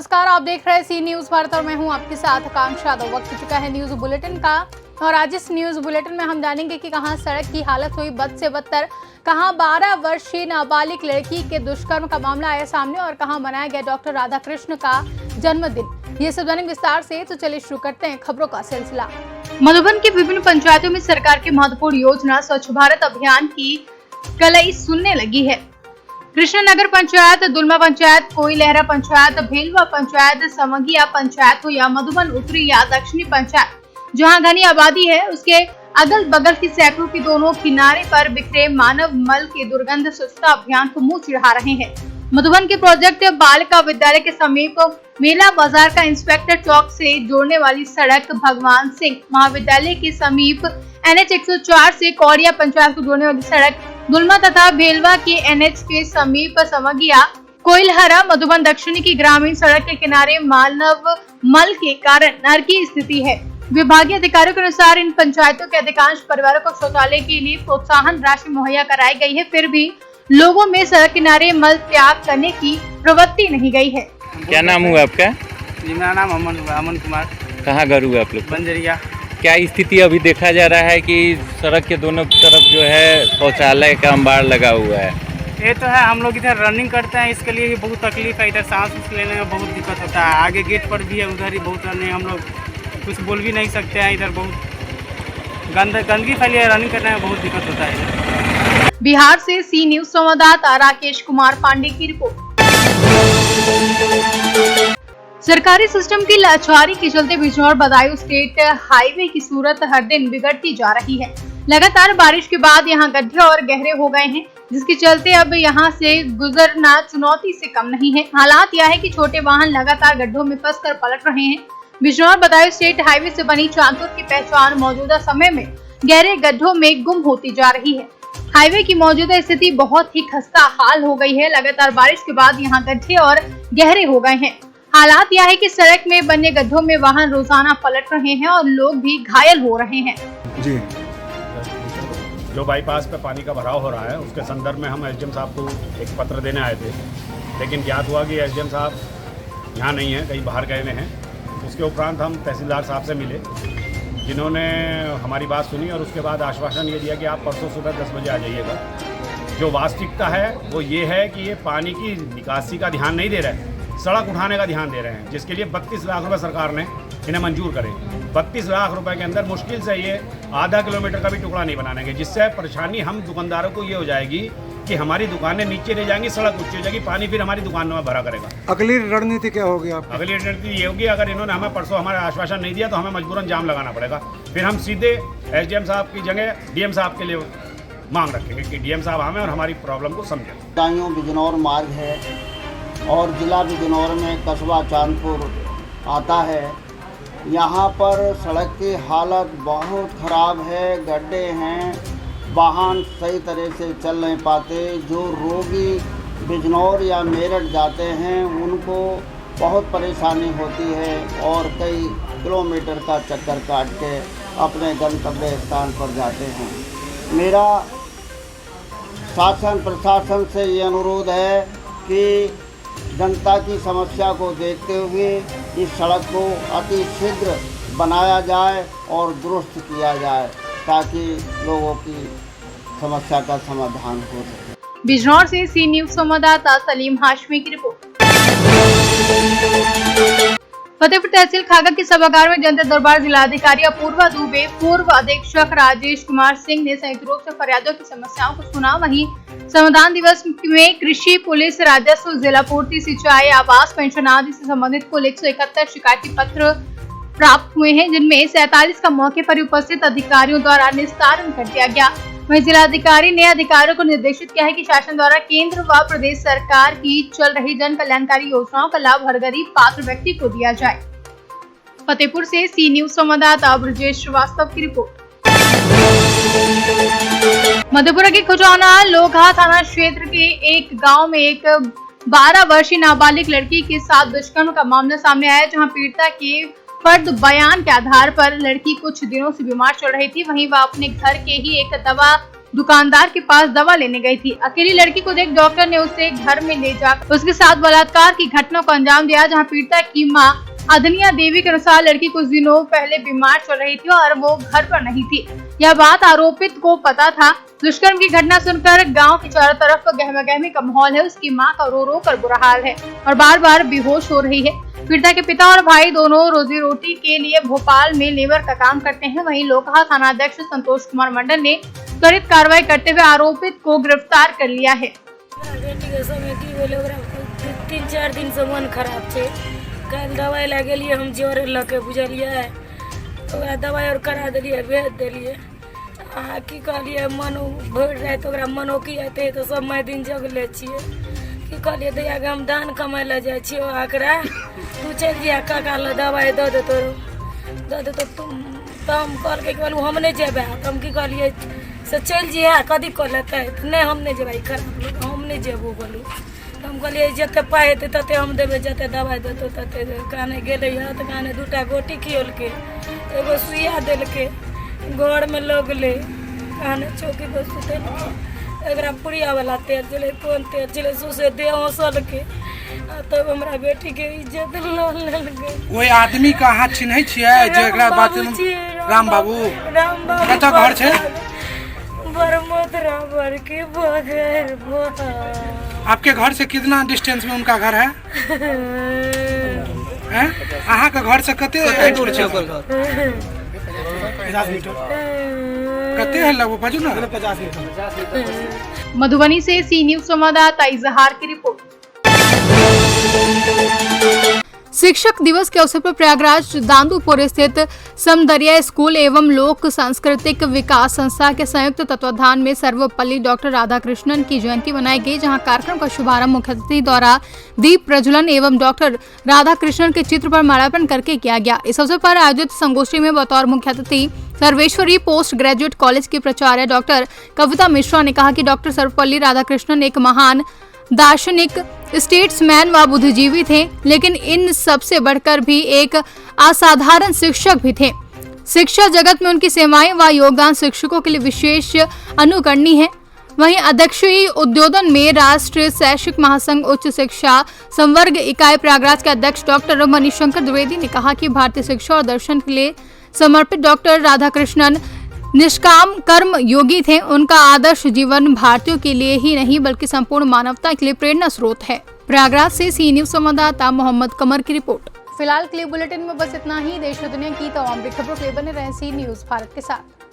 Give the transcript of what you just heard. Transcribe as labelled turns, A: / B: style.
A: नमस्कार, आप देख रहे हैं सी न्यूज भारत और मैं हूं आपके साथ आकांक्षा यादव। वक्त हो चुका है न्यूज बुलेटिन का और आज इस न्यूज बुलेटिन में हम जानेंगे कि कहां सड़क की हालत हुई बद से बदतर, कहां 12 वर्षीय नाबालिग लड़की के दुष्कर्म का मामला आया सामने और कहां मनाया गया डॉक्टर राधाकृष्ण का जन्मदिन। ये सब जानेंगे विस्तार से, तो चलिए शुरू करते हैं खबरों का सिलसिला। मधुबन की विभिन्न पंचायतों में सरकार की महत्वपूर्ण योजना स्वच्छ भारत अभियान की कलई सुनने लगी है। कृष्णनगर पंचायत, दुलमा पंचायत, कोईलहरा पंचायत, भेलवा पंचायत, समगिया पंचायत हो या मधुबन उत्तरी या दक्षिणी पंचायत, जहां घनी आबादी है, उसके अगल बगल की सैकड़ों के दोनों किनारे पर बिखरे मानव मल के दुर्गंध स्वच्छता अभियान को मुंह चिढ़ा रहे हैं। मधुबन के प्रोजेक्ट बालिका विद्यालय के समीप मेला बाजार का इंस्पेक्टर चौक से जोड़ने वाली सड़क, भगवान सिंह महाविद्यालय के समीप NH 104 से कौड़िया पंचायत को जोड़ने वाली सड़क, दुलमा तथा भेलवा के NH के समीप समगिया, कोईलहरा, मधुबन दक्षिणी की ग्रामीण सड़क के किनारे मानव मल के कारण नरकी स्थिति है। विभागीय अधिकारियों के अनुसार इन पंचायतों के अधिकांश परिवारों को शौचालय के लिए प्रोत्साहन राशि मुहैया कराई गई है, फिर भी लोगों में सड़क किनारे मल त्याग करने की प्रवृत्ति नहीं गई है।
B: क्या नाम हुआ आपका?
C: जी, मेरा नाम अमन कुमार।
B: कहाँ घर हुआ आप लोग?
C: बंजरिया।
B: क्या स्थिति अभी देखा जा रहा है कि सड़क के दोनों तरफ जो है शौचालय का अंबार लगा हुआ है?
C: ये तो है, हम लोग इधर रनिंग करते हैं, इसके लिए भी बहुत तकलीफ है। इधर सांस लेने में बहुत दिक्कत होता है। आगे गेट पर भी है, उधर ही बहुत रनिंग, हम लोग कुछ बोल भी नहीं सकते हैं। इधर बहुत गंदगी फैली है, रनिंग करने में बहुत दिक्कत होता है।
A: बिहार से सी न्यूज संवाददाता राकेश कुमार पांडे की रिपोर्ट। सरकारी सिस्टम की लाचारी के चलते बिजनौर बदायूं स्टेट हाईवे की सूरत हर दिन बिगड़ती जा रही है। लगातार बारिश के बाद यहां गड्ढे और गहरे हो गए हैं, जिसके चलते अब यहां से गुजरना चुनौती से कम नहीं है। हालात यह है कि छोटे वाहन लगातार गड्ढों में फंसकर पलट रहे हैं। बिजनौर बदायूं स्टेट हाईवे से बनी चांदपुर की पहचान मौजूदा समय में गहरे गड्ढों में गुम होती जा रही है। हाईवे की मौजूदा स्थिति बहुत ही खस्ता हाल हो गई है। लगातार बारिश के बाद यहाँ गड्ढे और गहरे हो गए हैं। हालात यह है कि सड़क में बने गड्ढों में वाहन रोजाना पलट रहे हैं और लोग भी घायल हो रहे हैं।
D: जी, जो बाईपास पे पानी का भराव हो रहा है, उसके संदर्भ में हम SDM साहब को एक पत्र देने आए थे, लेकिन ज्ञात हुआ कि SDM साहब यहाँ नहीं है, कहीं बाहर गए हुए हैं। उसके उपरांत हम तहसीलदार साहब से मिले, जिन्होंने हमारी बात सुनी और उसके बाद आश्वासन ये दिया कि आप परसों सुबह 10 बजे आ जाइएगा। जो वास्तविकता है वो ये है कि ये पानी की निकासी का ध्यान नहीं दे रहे हैं, सड़क उठाने का ध्यान दे रहे हैं, जिसके लिए 32 लाख रुपए सरकार ने इन्हें मंजूर करे। 32 लाख रुपए के अंदर मुश्किल से ये आधा किलोमीटर का भी टुकड़ा नहीं बनाएंगे, जिससे परेशानी हम दुकानदारों को ये हो जाएगी कि हमारी दुकानें नीचे रह जाएंगी, सड़क ऊंची हो जाएगी, पानी फिर हमारी दुकानों में भरा करेगा।
E: अगली रणनीति क्या होगी आप?
D: अगली रणनीति ये होगी, अगर इन्होंने हमें परसों हमारा आश्वासन नहीं दिया तो हमें मजबूरन जाम लगाना पड़ेगा। फिर हम सीधे SDM साहब की जगह DM साहब के लिए मांग रखेंगे कि DM साहब हमें और हमारी प्रॉब्लम को समझें।
F: बदायूं बिजनौर मार्ग है और ज़िला बिजनौर में कस्बा चांदपुर आता है। यहाँ पर सड़क की हालत बहुत ख़राब है, गड्ढे हैं, वाहन सही तरह से चल नहीं पाते। जो रोगी बिजनौर या मेरठ जाते हैं उनको बहुत परेशानी होती है और कई किलोमीटर का चक्कर काट के अपने गंतव्य स्थान पर जाते हैं। मेरा शासन प्रशासन से ये अनुरोध है कि जनता की समस्या को देखते हुए इस सड़क को अति शीघ्र बनाया जाए और दुरुस्त किया जाए, ताकि लोगों की समस्या का समाधान हो सके।
A: बिजनौर से सी न्यूज संवाददाता सलीम हाशमी की रिपोर्ट। फतेहपुर तहसील खागा के सभागार में जनता दरबार जिलाधिकारी अपूर्वा दुबे, पूर्व अधीक्षक राजेश कुमार सिंह ने संयुक्त रूप से फरियादियों की समस्याओं को सुना। वहीं संविधान दिवस में कृषि, पुलिस, राजस्व, जिला पूर्ति, सिंचाई, आवास, पेंशन आदि से संबंधित कुल 171 शिकायती पत्र प्राप्त हुए हैं, जिनमें 47 का मौके पर उपस्थित अधिकारियों द्वारा निस्तारण कर दिया गया। वहीं जिलाधिकारी ने अधिकारियों को निर्देशित किया है कि शासन द्वारा केंद्र व प्रदेश सरकार की चल रही जन कल्याणकारी योजनाओं का लाभ हर गरीब पात्र व्यक्ति को दिया जाए। फतेहपुर से सी न्यूज संवाददाता ब्रजेश श्रीवास्तव की रिपोर्ट। मधेपुरा के खुजौना लोघा थाना क्षेत्र के एक गांव में एक 12 वर्षीय नाबालिग लड़की के साथ दुष्कर्म का मामला सामने आया, जहां पीड़िता के फर्द बयान के आधार पर लड़की कुछ दिनों से बीमार चल रही थी। वहीं वह अपने घर के ही एक दवा दुकानदार के पास दवा लेने गई थी। अकेली लड़की को देख डॉक्टर ने उसे घर में ले जाकर उसके साथ बलात्कार की घटना को अंजाम दिया, जहाँ पीड़िता की मां अदनिया देवी के अनुसार लड़की कुछ दिनों पहले बीमार चल रही थी और वो घर पर नहीं थी। यह बात आरोपित को पता था। दुष्कर्म की घटना सुनकर गांव के चारों तरफ गहमा-गहमी का माहौल है। उसकी मां का रो रो कर बुरा हाल है और बार बार बेहोश हो रही है। पीड़िता के पिता और भाई दोनों रोजी रोटी के लिए भोपाल में लेबर का काम करते हैं। वहीं लोकहा थाना अध्यक्ष संतोष कुमार मंडल ने त्वरित कार्रवाई करते हुए आरोपित को गिरफ्तार कर लिया है।
G: 3-4 दिन से मन खराब छे। कल दवाई ला गेलिए हम जोर लके बुझलिए तो दवाई और करा दिलिए, भेज दिलिए। की कहलिए मन भर रहे तो मनो की आते तो सब मैं दिन जगले छिए। की कहलिए दैया के हम दान कमाए ला जाए छिए आकरा तू चल जिया काका ला दवाई दे दे तो तुम तो हम कल के कहलू हम नहीं जेबे। हम की कहलिए से चल जिया कदी कर लेते नहीं हम नहीं जेबे खराब हम नहीं जेबो बोलू। हम कहलिए जते पाए हेतै तते हम देबे, जते दवाई देतो तते काने गेले तो काने 2टा गोटी खियोल के एगो सुइया देल के घर में लगले काने चौकी पर सुते एकरा पुड़िया वाला तेल चले कौन तेल चले सुसे दे हंसल के तब हमरा बेटी के इज्जत लेल गए।
E: वही आदमी का हाथ चिन्है छियै जेकरा बात राम बाबू कतऽ घर छै?
G: बरमोदरा बर के बगैर
E: आपके घर से कितना डिस्टेंस में उनका घर है? अहाँ के घर से कते दूर छै ओकर घर?
C: 50 मीटर।
E: कते है लगभग बाजू ना?
C: 50 मीटर।
A: मधुबनी से सी न्यूज संवाददाता इजहार की रिपोर्ट। शिक्षक दिवस के अवसर पर प्रयागराज दांदूपुर स्थित समदरिया स्कूल एवं लोक सांस्कृतिक विकास संस्था के संयुक्त तत्वाधान में सर्वपल्ली डॉक्टर राधाकृष्णन की जयंती मनाई गई, जहां कार्यक्रम का शुभारंभ मुख्य अतिथि द्वारा दीप प्रज्वलन एवं डॉक्टर राधाकृष्णन के चित्र पर माल्यार्पण करके किया गया। इस अवसर पर आयोजित संगोष्ठी में बतौर मुख्य अतिथि सर्वेश्वरी पोस्ट ग्रेजुएट कॉलेज की प्राचार्य डॉक्टर कविता मिश्रा ने कहा कि डॉक्टर सर्वपल्ली राधाकृष्णन एक महान दार्शनिक, स्टेट्समैन व बुद्धिजीवी थे, लेकिन इन सबसे बढ़कर भी एक असाधारण शिक्षक भी थे। शिक्षा जगत में उनकी सेवाएं व योगदान शिक्षकों के लिए विशेष अनुकरणीय है। वहीं अध्यक्षीय उद्बोधन में राष्ट्रीय शैक्षिक महासंघ उच्च शिक्षा संवर्ग इकाई प्रयागराज के अध्यक्ष डॉक्टर मणिशंकर द्विवेदी ने कहा कि भारतीय शिक्षा और दर्शन के लिए समर्पित डॉक्टर राधाकृष्णन निष्काम कर्म योगी थे। उनका आदर्श जीवन भारतीयों के लिए ही नहीं बल्कि संपूर्ण मानवता के लिए प्रेरणा स्रोत है। प्रयागराज से सी न्यूज संवाददाता मोहम्मद कमर की रिपोर्ट। फिलहाल के लिए बुलेटिन में बस इतना ही। देश और दुनिया की तमाम खबरों के लिए बने रहें सी न्यूज भारत के साथ।